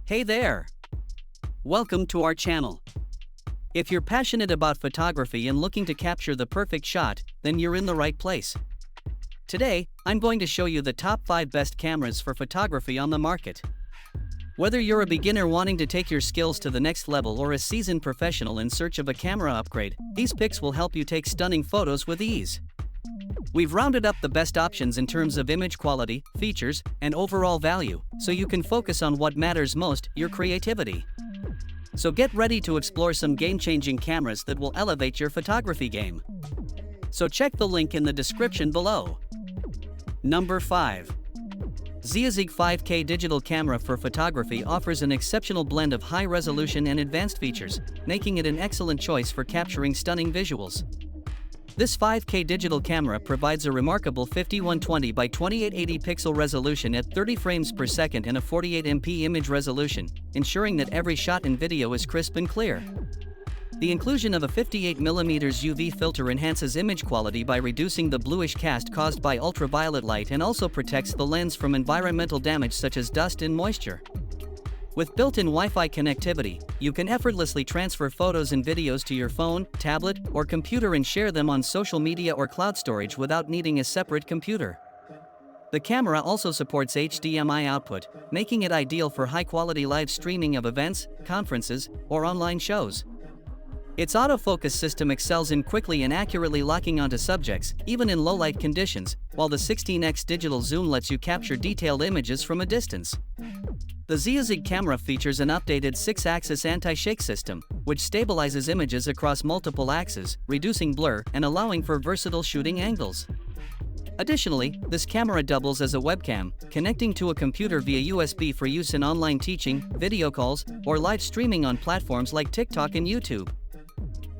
Hey there! Welcome to our channel. If you're passionate about photography and looking to capture the perfect shot, then you're in the right place. Today, I'm going to show you the top 5 best cameras for photography on the market. Whether you're a beginner wanting to take your skills to the next level or a seasoned professional in search of a camera upgrade, these picks will help you take stunning photos with ease. We've rounded up the best options in terms of image quality, features, and overall value, so you can focus on what matters most, your creativity. So get ready to explore some game-changing cameras that will elevate your photography game. So check the link in the description below. Number 5. VTEC 5K digital camera for photography offers an exceptional blend of high resolution and advanced features, making it an excellent choice for capturing stunning visuals. This 5K digital camera provides a remarkable 5120 by 2880 pixel resolution at 30 frames per second and a 48MP image resolution, ensuring that every shot in video is crisp and clear. The inclusion of a 58mm UV filter enhances image quality by reducing the bluish cast caused by ultraviolet light and also protects the lens from environmental damage such as dust and moisture. With built-in Wi-Fi connectivity, you can effortlessly transfer photos and videos to your phone, tablet, or computer and share them on social media or cloud storage without needing a separate computer. The camera also supports HDMI output, making it ideal for high-quality live streaming of events, conferences, or online shows. Its autofocus system excels in quickly and accurately locking onto subjects, even in low-light conditions, while the 16x digital zoom lets you capture detailed images from a distance. The VTEC camera features an updated 6-axis anti-shake system, which stabilizes images across multiple axes, reducing blur and allowing for versatile shooting angles. Additionally, this camera doubles as a webcam, connecting to a computer via USB for use in online teaching, video calls, or live streaming on platforms like TikTok and YouTube.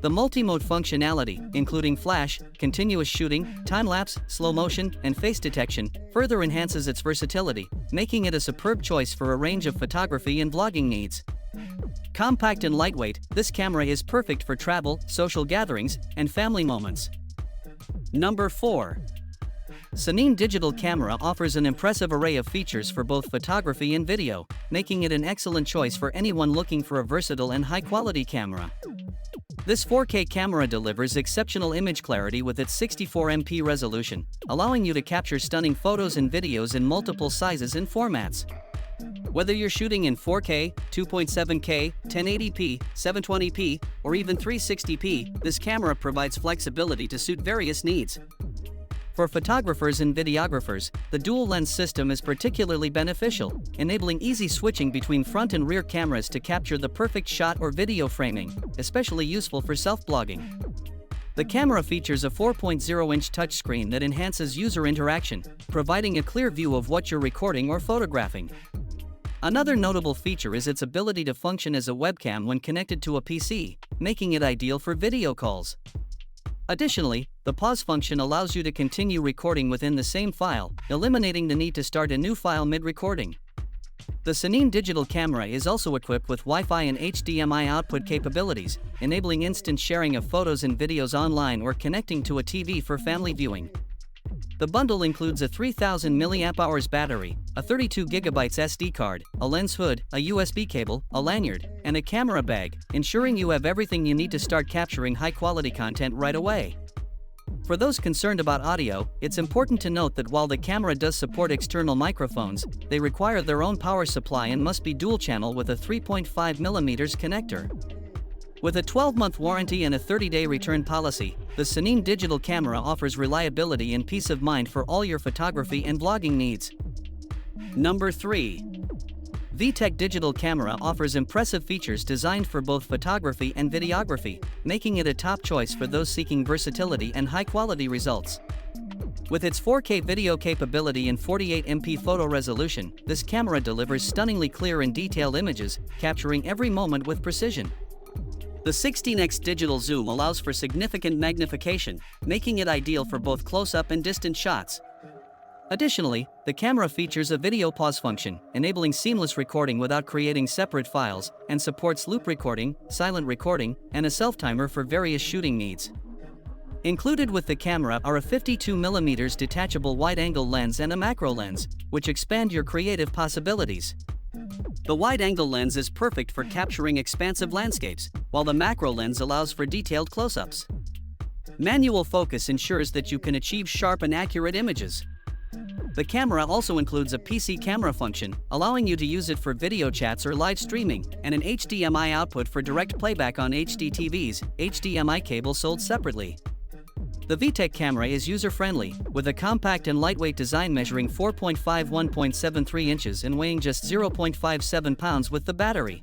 The multi-mode functionality, including flash, continuous shooting, time-lapse, slow motion, and face detection, further enhances its versatility, making it a superb choice for a range of photography and vlogging needs. Compact and lightweight, this camera is perfect for travel, social gatherings, and family moments. Number 4. Sony digital camera offers an impressive array of features for both photography and video, making it an excellent choice for anyone looking for a versatile and high-quality camera. This 4K camera delivers exceptional image clarity with its 64MP resolution, allowing you to capture stunning photos and videos in multiple sizes and formats. Whether you're shooting in 4K, 2.7K, 1080p, 720p, or even 360p, this camera provides flexibility to suit various needs. For photographers and videographers, the dual-lens system is particularly beneficial, enabling easy switching between front and rear cameras to capture the perfect shot or video framing, especially useful for self-blogging. The camera features a 4.0-inch touchscreen that enhances user interaction, providing a clear view of what you're recording or photographing. Another notable feature is its ability to function as a webcam when connected to a PC, making it ideal for video calls. Additionally, the pause function allows you to continue recording within the same file, eliminating the need to start a new file mid-recording. The Sony digital camera is also equipped with Wi-Fi and HDMI output capabilities, enabling instant sharing of photos and videos online or connecting to a TV for family viewing. The bundle includes a 3000 mAh battery, a 32GB SD card, a lens hood, a USB cable, a lanyard, and a camera bag, ensuring you have everything you need to start capturing high-quality content right away. For those concerned about audio, it's important to note that while the camera does support external microphones, they require their own power supply and must be dual-channel with a 3.5mm connector. With a 12-month warranty and a 30-day return policy, the Sony digital camera offers reliability and peace of mind for all your photography and vlogging needs. Number 3. VTEC digital camera offers impressive features designed for both photography and videography, making it a top choice for those seeking versatility and high-quality results. With its 4K video capability and 48MP photo resolution, this camera delivers stunningly clear and detailed images, capturing every moment with precision. The 16x digital zoom allows for significant magnification, making it ideal for both close-up and distant shots. Additionally, the camera features a video pause function, enabling seamless recording without creating separate files, and supports loop recording, silent recording, and a self-timer for various shooting needs. Included with the camera are a 52mm detachable wide-angle lens and a macro lens, which expand your creative possibilities. The wide-angle lens is perfect for capturing expansive landscapes, while the macro lens allows for detailed close-ups. Manual focus ensures that you can achieve sharp and accurate images. The camera also includes a PC camera function, allowing you to use it for video chats or live streaming, and an HDMI output for direct playback on HD TVs, HDMI cable sold separately. The VTEC camera is user-friendly, with a compact and lightweight design measuring 4.5 1.73 inches and weighing just 0.57 pounds with the battery.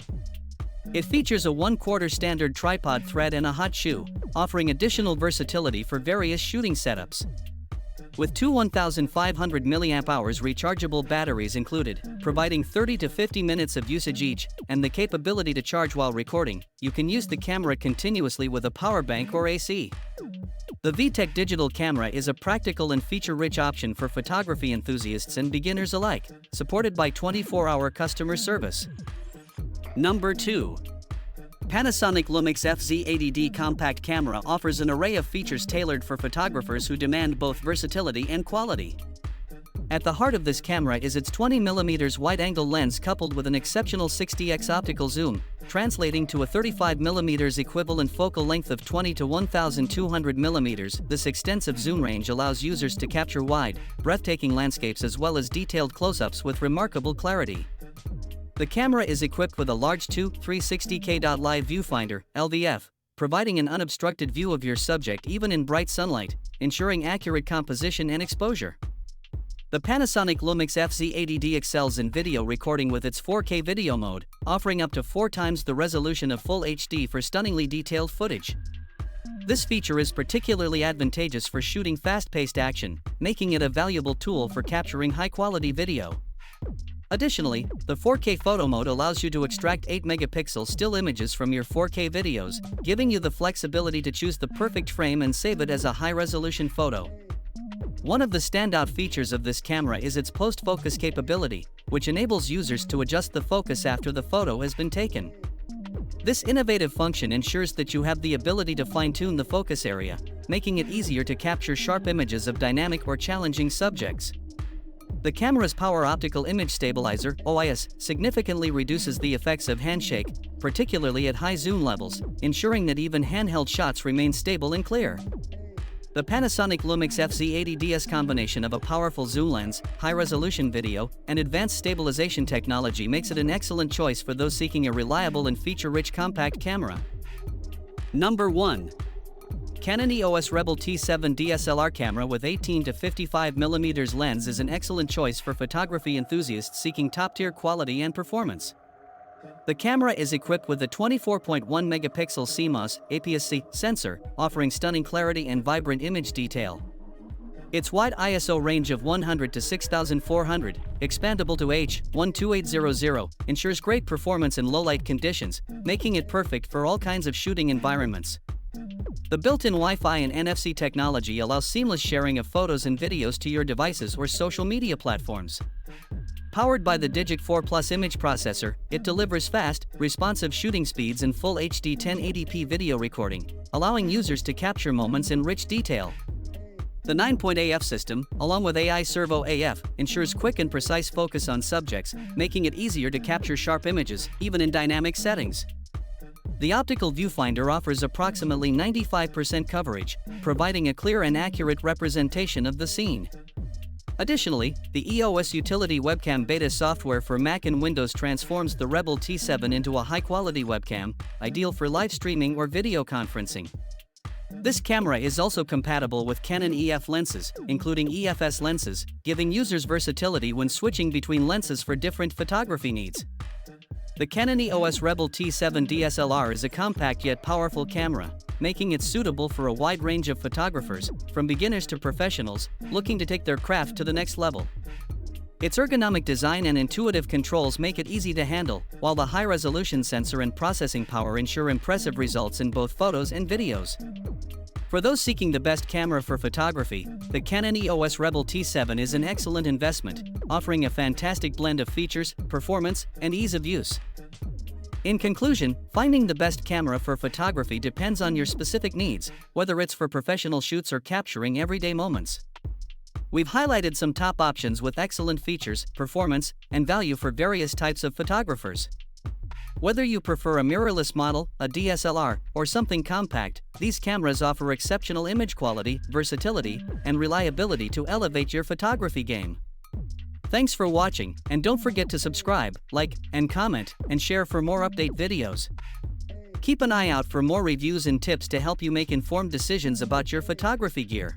It features a 1/4 standard tripod thread and a hot shoe, offering additional versatility for various shooting setups. With two 1500 mAh rechargeable batteries included, providing 30 to 50 minutes of usage each, and the capability to charge while recording, you can use the camera continuously with a power bank or AC. The VTEC digital camera is a practical and feature-rich option for photography enthusiasts and beginners alike, supported by 24-hour customer service. Number 2. Panasonic Lumix FZ80D compact camera offers an array of features tailored for photographers who demand both versatility and quality. At the heart of this camera is its 20mm wide-angle lens coupled with an exceptional 60x optical zoom, translating to a 35mm equivalent focal length of 20 to 1200 mm. This extensive zoom range allows users to capture wide, breathtaking landscapes as well as detailed close-ups with remarkable clarity. The camera is equipped with a large 360K live viewfinder, LVF, providing an unobstructed view of your subject even in bright sunlight, ensuring accurate composition and exposure. The Panasonic Lumix FZ80D excels in video recording with its 4K video mode, offering up to 4 times the resolution of Full HD for stunningly detailed footage. This feature is particularly advantageous for shooting fast-paced action, making it a valuable tool for capturing high-quality video. Additionally, the 4K photo mode allows you to extract 8-megapixel still images from your 4K videos, giving you the flexibility to choose the perfect frame and save it as a high-resolution photo. One of the standout features of this camera is its post-focus capability, which enables users to adjust the focus after the photo has been taken. This innovative function ensures that you have the ability to fine-tune the focus area, making it easier to capture sharp images of dynamic or challenging subjects. The camera's Power Optical Image Stabilizer, OIS, significantly reduces the effects of handshake, particularly at high zoom levels, ensuring that even handheld shots remain stable and clear. The Panasonic Lumix FZ80D's combination of a powerful zoom lens, high-resolution video, and advanced stabilization technology makes it an excellent choice for those seeking a reliable and feature-rich compact camera. Number 1. Canon EOS Rebel T7 DSLR camera with 18 to 55mm lens is an excellent choice for photography enthusiasts seeking top-tier quality and performance. The camera is equipped with a 24.1 megapixel CMOS APS-C sensor, offering stunning clarity and vibrant image detail. Its wide ISO range of 100 to 6400, expandable to H.12800, ensures great performance in low-light conditions, making it perfect for all kinds of shooting environments. The built-in Wi-Fi and NFC technology allows seamless sharing of photos and videos to your devices or social media platforms. Powered by the Digic 4 Plus image processor, it delivers fast, responsive shooting speeds and full HD 1080p video recording, allowing users to capture moments in rich detail. The 9-point AF system, along with AI Servo AF, ensures quick and precise focus on subjects, making it easier to capture sharp images, even in dynamic settings. The optical viewfinder offers approximately 95% coverage, providing a clear and accurate representation of the scene. Additionally, the EOS Utility Webcam Beta software for Mac and Windows transforms the Rebel T7 into a high-quality webcam, ideal for live streaming or video conferencing. This camera is also compatible with Canon EF lenses, including EFS lenses, giving users versatility when switching between lenses for different photography needs. The Canon EOS Rebel T7 DSLR is a compact yet powerful camera, making it suitable for a wide range of photographers, from beginners to professionals, looking to take their craft to the next level. Its ergonomic design and intuitive controls make it easy to handle, while the high-resolution sensor and processing power ensure impressive results in both photos and videos. For those seeking the best camera for photography, the Canon EOS Rebel T7 is an excellent investment, offering a fantastic blend of features, performance, and ease of use. In conclusion, finding the best camera for photography depends on your specific needs, whether it's for professional shoots or capturing everyday moments. We've highlighted some top options with excellent features, performance, and value for various types of photographers. Whether you prefer a mirrorless model, a DSLR, or something compact, these cameras offer exceptional image quality, versatility, and reliability to elevate your photography game. Thanks for watching, and don't forget to subscribe, like, and comment, and share for more update videos. Keep an eye out for more reviews and tips to help you make informed decisions about your photography gear.